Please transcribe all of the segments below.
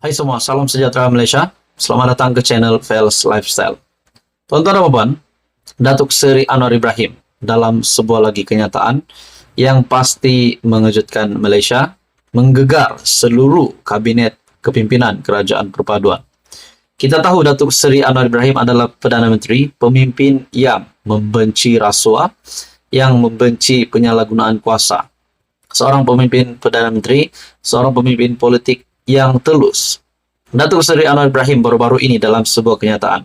Hai semua, salam sejahtera Malaysia. Selamat datang ke channel Fels Lifestyle. Tuan-tuan dan puan, Datuk Seri Anwar Ibrahim dalam sebuah lagi kenyataan yang pasti mengejutkan Malaysia, menggegar seluruh kabinet kepimpinan Kerajaan Perpaduan. Kita tahu Datuk Seri Anwar Ibrahim adalah Perdana Menteri, pemimpin yang membenci rasuah, yang membenci penyalahgunaan kuasa. Seorang pemimpin Perdana Menteri, seorang pemimpin politik yang telus. Datuk Seri Anwar Ibrahim baru-baru ini dalam sebuah kenyataan.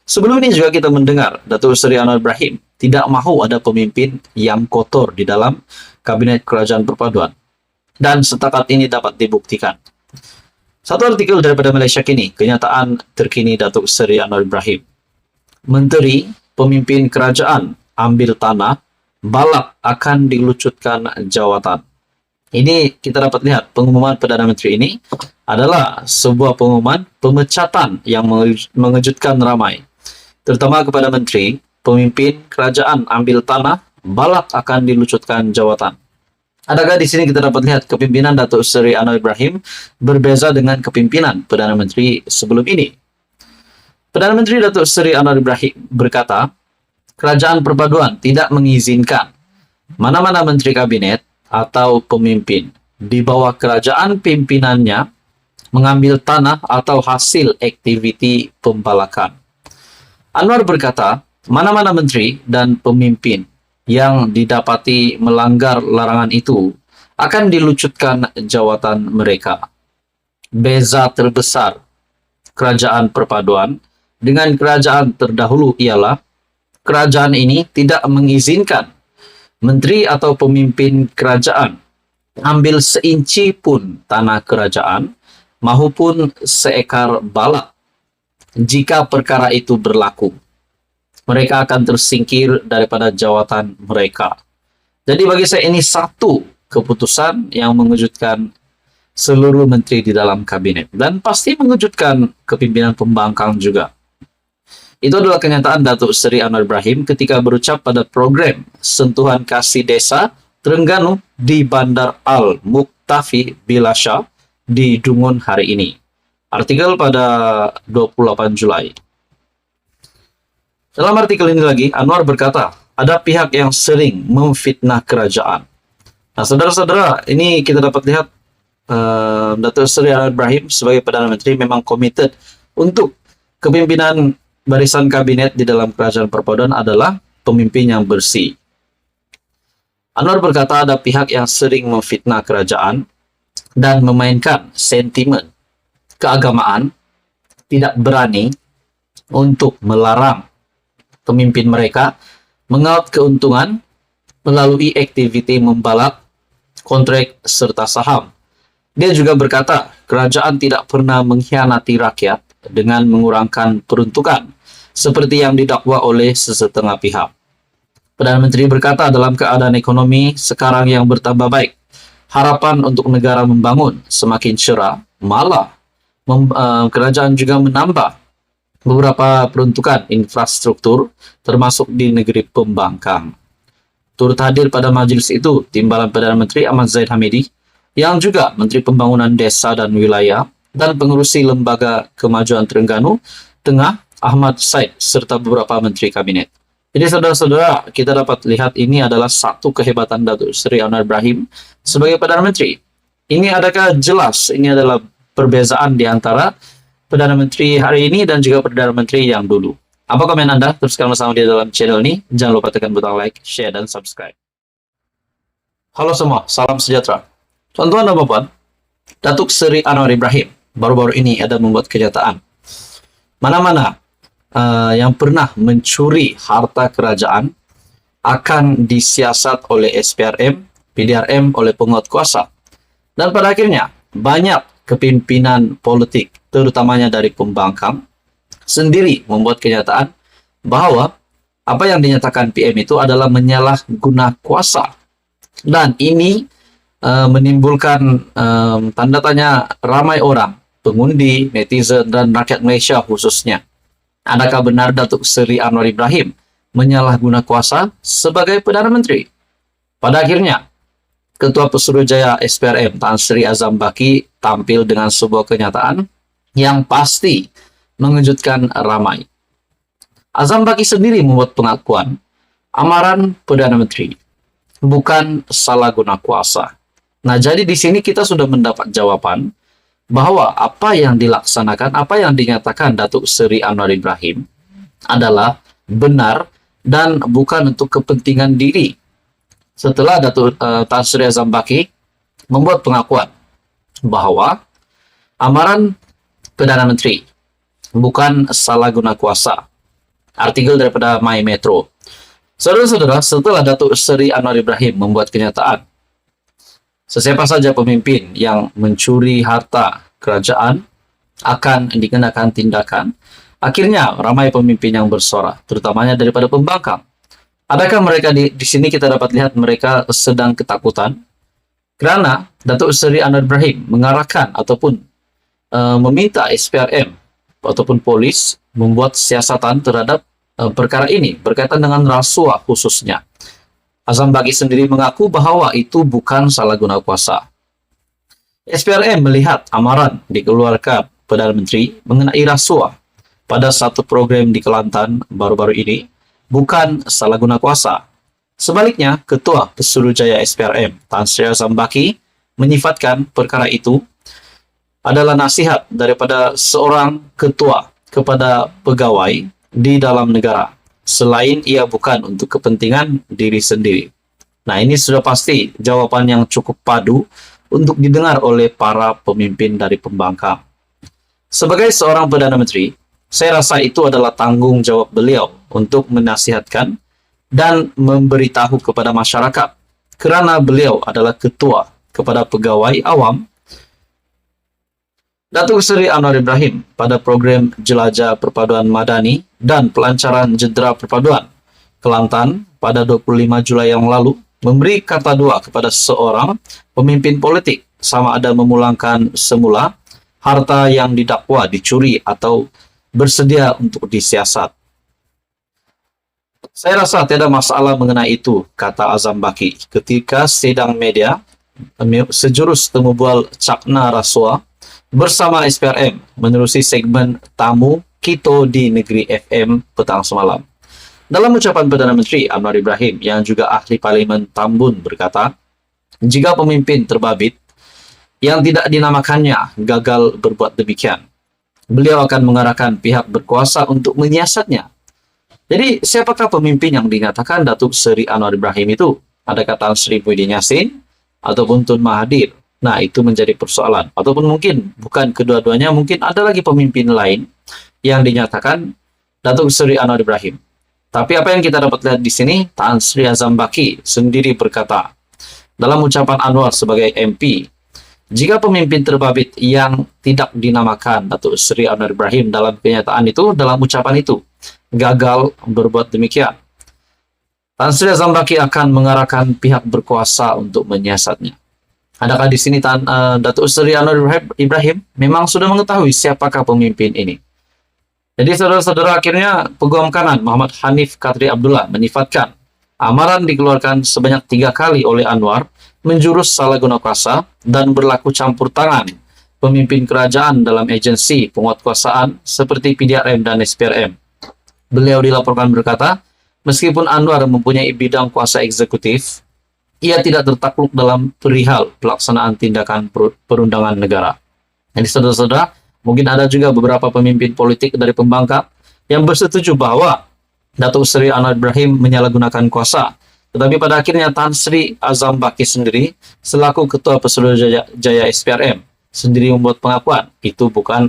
Sebelum ini juga kita mendengar Datuk Seri Anwar Ibrahim tidak mahu ada pemimpin yang kotor di dalam Kabinet Kerajaan Perpaduan. Dan setakat ini dapat dibuktikan. Satu artikel daripada Malaysia Kini, kenyataan terkini Datuk Seri Anwar Ibrahim. Menteri, pemimpin kerajaan, ambil tanah, balak akan dilucutkan jawatan. Ini kita dapat lihat pengumuman Perdana Menteri ini adalah sebuah pengumuman pemecatan yang mengejutkan ramai. Terutama kepada menteri, pemimpin kerajaan ambil tanah, balak akan dilucutkan jawatan. Adakah di sini kita dapat lihat kepimpinan Datuk Seri Anwar Ibrahim berbeza dengan kepimpinan Perdana Menteri sebelum ini? Perdana Menteri Datuk Seri Anwar Ibrahim berkata, Kerajaan Perpaduan tidak mengizinkan mana-mana menteri kabinet atau pemimpin di bawah kerajaan pimpinannya mengambil tanah atau hasil aktiviti pembalakan. Anwar berkata, mana-mana menteri dan pemimpin yang didapati melanggar larangan itu akan dilucutkan jawatan mereka. Beza terbesar Kerajaan Perpaduan dengan kerajaan terdahulu ialah kerajaan ini tidak mengizinkan menteri atau pemimpin kerajaan ambil seinci pun tanah kerajaan maupun seekar balak. Jika perkara itu berlaku, mereka akan tersingkir daripada jawatan mereka. Jadi bagi saya ini satu keputusan yang mengejutkan seluruh menteri di dalam kabinet dan pasti mengejutkan kepimpinan pembangkang juga. Itu adalah kenyataan Datuk Seri Anwar Ibrahim ketika berucap pada program Sentuhan Kasih Desa Terengganu di Bandar Al-Muktafi Bilasha di Dungun hari ini. Artikel pada 28 Julai. Dalam artikel ini lagi, Anwar berkata, ada pihak yang sering memfitnah kerajaan. Nah, saudara-saudara, ini kita dapat lihat Datuk Seri Anwar Ibrahim sebagai Perdana Menteri memang komited untuk kepimpinan barisan kabinet di dalam Kerajaan Perpaduan adalah pemimpin yang bersih. Anwar berkata ada pihak yang sering memfitnah kerajaan dan memainkan sentimen keagamaan, tidak berani untuk melarang pemimpin mereka mengaut keuntungan melalui aktiviti membalak kontrak serta saham. Dia juga berkata kerajaan tidak pernah mengkhianati rakyat dengan mengurangkan peruntukan seperti yang didakwa oleh sesetengah pihak. Perdana Menteri berkata dalam keadaan ekonomi sekarang yang bertambah baik, harapan untuk negara membangun semakin cerah, malah kerajaan juga menambah beberapa peruntukan infrastruktur termasuk di negeri pembangkang. Turut hadir pada majlis itu timbalan Perdana Menteri Ahmad Zahid Hamidi yang juga Menteri Pembangunan Desa dan Wilayah dan pengurusi Lembaga Kemajuan Terengganu Tengah Ahmad Said serta beberapa menteri kabinet. Jadi saudara-saudara, kita dapat lihat ini adalah satu kehebatan Datuk Seri Anwar Ibrahim sebagai Perdana Menteri. Ini adakah jelas ini adalah perbezaan di antara Perdana Menteri hari ini dan juga Perdana Menteri yang dulu. Apa komen Anda? Teruskan bersama dia dalam channel ini. Jangan lupa tekan butang like, share, dan subscribe. Halo semua, salam sejahtera. Tuan-tuan dan puan, Datuk Seri Anwar Ibrahim baru-baru ini ada membuat kenyataan. Mana-mana yang pernah mencuri harta kerajaan akan disiasat oleh SPRM, PDRM oleh penguat kuasa. Dan pada akhirnya, banyak kepimpinan politik, terutamanya dari pembangkang, sendiri membuat kenyataan bahwa apa yang dinyatakan PM itu adalah menyalahguna kuasa. Dan ini menimbulkan tanda tanya ramai orang, pengundi, netizen, dan rakyat Malaysia khususnya. Adakah benar Datuk Seri Anwar Ibrahim menyalahguna kuasa sebagai Perdana Menteri? Pada akhirnya, Ketua Pesuruhjaya SPRM Tan Sri Azam Baki tampil dengan sebuah kenyataan yang pasti mengejutkan ramai. Azam Baki sendiri membuat pengakuan amaran Perdana Menteri bukan salah guna kuasa. Nah, jadi di sini kita sudah mendapat jawaban bahwa apa yang dilaksanakan, apa yang dinyatakan Datuk Seri Anwar Ibrahim adalah benar dan bukan untuk kepentingan diri. Setelah Datuk Tan Sri Azam Baki membuat pengakuan bahwa amaran Perdana Menteri bukan salah guna kuasa. Artikel daripada My Metro. Saudara-saudara, setelah Datuk Seri Anwar Ibrahim membuat kenyataan, sesiapa saja pemimpin yang mencuri harta kerajaan akan dikenakan tindakan. Akhirnya, ramai pemimpin yang bersorak, terutamanya daripada pembangkang. Adakah mereka di sini kita dapat lihat mereka sedang ketakutan? Kerana Datuk Seri Anwar Ibrahim mengarahkan ataupun meminta SPRM ataupun polis membuat siasatan terhadap perkara ini berkaitan dengan rasuah khususnya. Azam Baki sendiri mengaku bahwa itu bukan salah guna kuasa. SPRM melihat amaran dikeluarkan Perdana Menteri mengenai rasuah pada satu program di Kelantan baru-baru ini bukan salah guna kuasa. Sebaliknya, Ketua Pesuruhjaya SPRM Tan Sri Azam Baki menyifatkan perkara itu adalah nasihat daripada seorang ketua kepada pegawai di dalam negara, selain ia bukan untuk kepentingan diri sendiri. Nah, ini sudah pasti jawaban yang cukup padu untuk didengar oleh para pemimpin dari pembangkang. Sebagai seorang Perdana Menteri, saya rasa itu adalah tanggung jawab beliau untuk menasihatkan dan memberitahu kepada masyarakat, kerana beliau adalah ketua kepada pegawai awam. Datuk Seri Anwar Ibrahim pada program Jelajah Perpaduan Madani dan Pelancaran Jendera Perpaduan Kelantan pada 25 Julai yang lalu memberi kata dua kepada seorang pemimpin politik sama ada memulangkan semula harta yang didakwa dicuri atau bersedia untuk disiasat. Saya rasa tiada masalah mengenai itu, kata Azam Baki ketika sidang media sejurus temu bual Cakna Rasuah bersama SPRM menerusi segmen Tamu Kito di Negeri FM petang semalam. Dalam ucapan Perdana Menteri Anwar Ibrahim yang juga ahli Parlimen Tambun berkata, jika pemimpin terbabit yang tidak dinamakannya gagal berbuat demikian, beliau akan mengarahkan pihak berkuasa untuk menyiasatnya. Jadi, siapakah pemimpin yang dinyatakan Datuk Seri Anwar Ibrahim itu? Adakah Tan Sri Muhyiddin Yassin ataupun Tun Mahathir? Nah, itu menjadi persoalan. Ataupun mungkin bukan kedua-duanya, mungkin ada lagi pemimpin lain yang dinyatakan Datuk Seri Anwar Ibrahim. Tapi apa yang kita dapat lihat di sini, Tan Sri Azam Baki sendiri berkata, dalam ucapan Anwar sebagai MP, jika pemimpin terbabit yang tidak dinamakan Datuk Seri Anwar Ibrahim dalam kenyataan itu, dalam ucapan itu, gagal berbuat demikian, Tan Sri Azam Baki akan mengarahkan pihak berkuasa untuk menyiasatnya. Adakah di sini Datuk Seri Anwar Ibrahim memang sudah mengetahui siapakah pemimpin ini? Jadi saudara-saudara, akhirnya Peguam Kanan Muhammad Hanif Katri Abdullah menyifatkan amaran dikeluarkan sebanyak 3 kali oleh Anwar menjurus salah guna kuasa dan berlaku campur tangan pemimpin kerajaan dalam agensi penguatkuasaan seperti PDRM dan SPRM. Beliau dilaporkan berkata, meskipun Anwar mempunyai bidang kuasa eksekutif, ia tidak tertakluk dalam perihal pelaksanaan tindakan perundangan negara. Jadi saudara-saudara, mungkin ada juga beberapa pemimpin politik dari pembangkang yang bersetuju bahwa Datuk Seri Anwar Ibrahim menyalahgunakan kuasa. Tetapi pada akhirnya Tan Sri Azam Baki sendiri selaku Ketua Pesuruhjaya SPRM sendiri membuat pengakuan itu bukan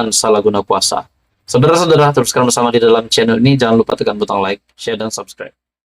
salah guna kuasa. Saudara-saudara, teruskan bersama di dalam channel ini. Jangan lupa tekan butang like, share, dan subscribe.